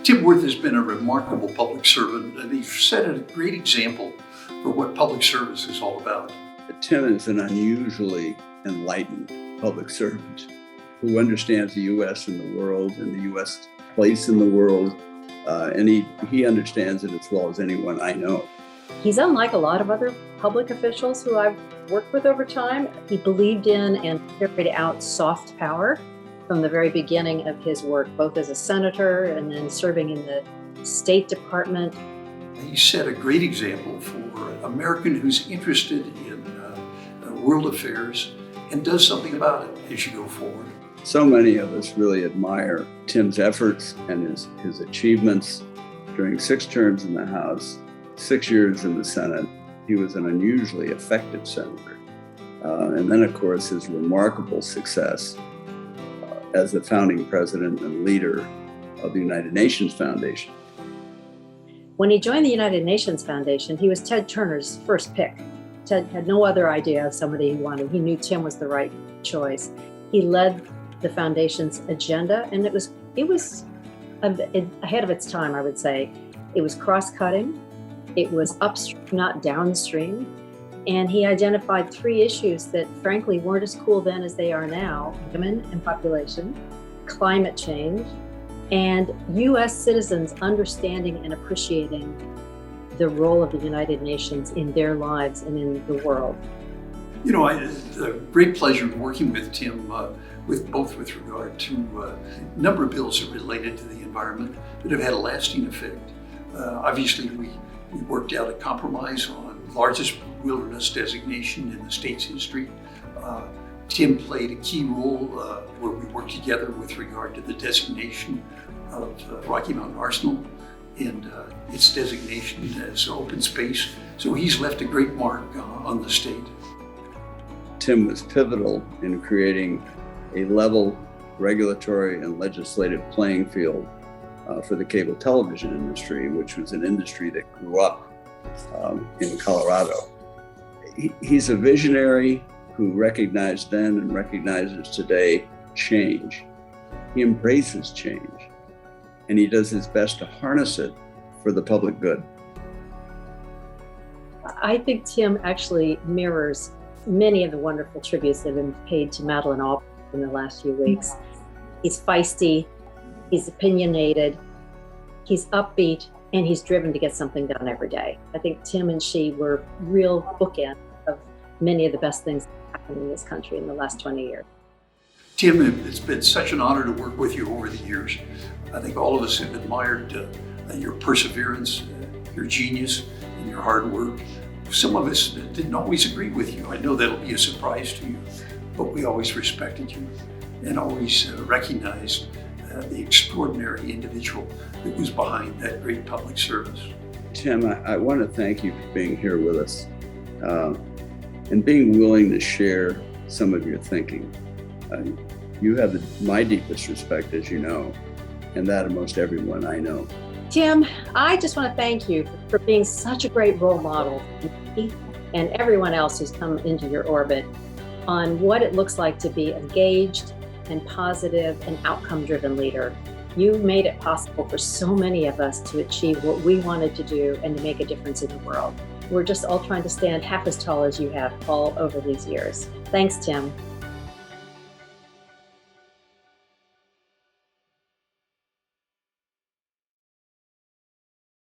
Tim Wirth has been a remarkable public servant, and he's set a great example for what public service is all about. Tim is an unusually enlightened public servant who understands the U.S. and the world and the U.S. place in the world, and he understands it as well as anyone I know. He's unlike a lot of other public officials who I've worked with over time. He believed in and carried out soft power from the very beginning of his work, both as a senator and then serving in the State Department. He set a great example for an American who's interested in world affairs and does something about it as you go forward. So many of us really admire Tim's efforts and his achievements during 6 terms in the House, 6 years in the Senate. He was an unusually effective senator. And then, of course, his remarkable success as the founding president and leader of the United Nations Foundation. When he joined the United Nations Foundation, he was Ted Turner's first pick. Ted had no other idea of somebody he wanted. He knew Tim was the right choice. He led the foundation's agenda, and it was ahead of its time, I would say. It was cross-cutting. It was upstream, not downstream. And he identified 3 issues that frankly weren't as cool then as they are now: women and population, climate change, and U.S. citizens understanding and appreciating the role of the United Nations in their lives and in the world. You know, I had a great pleasure working with Tim, with regard to a number of bills that related to the environment that have had a lasting effect. Obviously, we worked out a compromise on the largest wilderness designation in the state's history. Tim played a key role where we worked together with regard to the designation of Rocky Mountain Arsenal and its designation as open space. So he's left a great mark on the state. Tim was pivotal in creating a level regulatory and legislative playing field for the cable television industry, which was an industry that grew up in Colorado. He's a visionary who recognized then and recognizes today change. He embraces change, and he does his best to harness it for the public good. I think Tim actually mirrors many of the wonderful tributes that have been paid to Madeleine Albright in the last few weeks. He's feisty, he's opinionated, he's upbeat, and he's driven to get something done every day. I think Tim and she were real bookends of many of the best things that happened in this country in the last 20 years. Tim, it's been such an honor to work with you over the years. I think all of us have admired your perseverance, your genius, and your hard work. Some of us didn't always agree with you. I know that'll be a surprise to you, but we always respected you and always recognized the extraordinary individual that was behind that great public service. Tim, I want to thank you for being here with us and being willing to share some of your thinking. You have my deepest respect, as you know, and that of most everyone I know. Tim, I just want to thank you for being such a great role model for me and everyone else who's come into your orbit on what it looks like to be engaged and positive and outcome-driven leader. You made it possible for so many of us to achieve what we wanted to do and to make a difference in the world. We're just all trying to stand half as tall as you have all over these years. Thanks, Tim.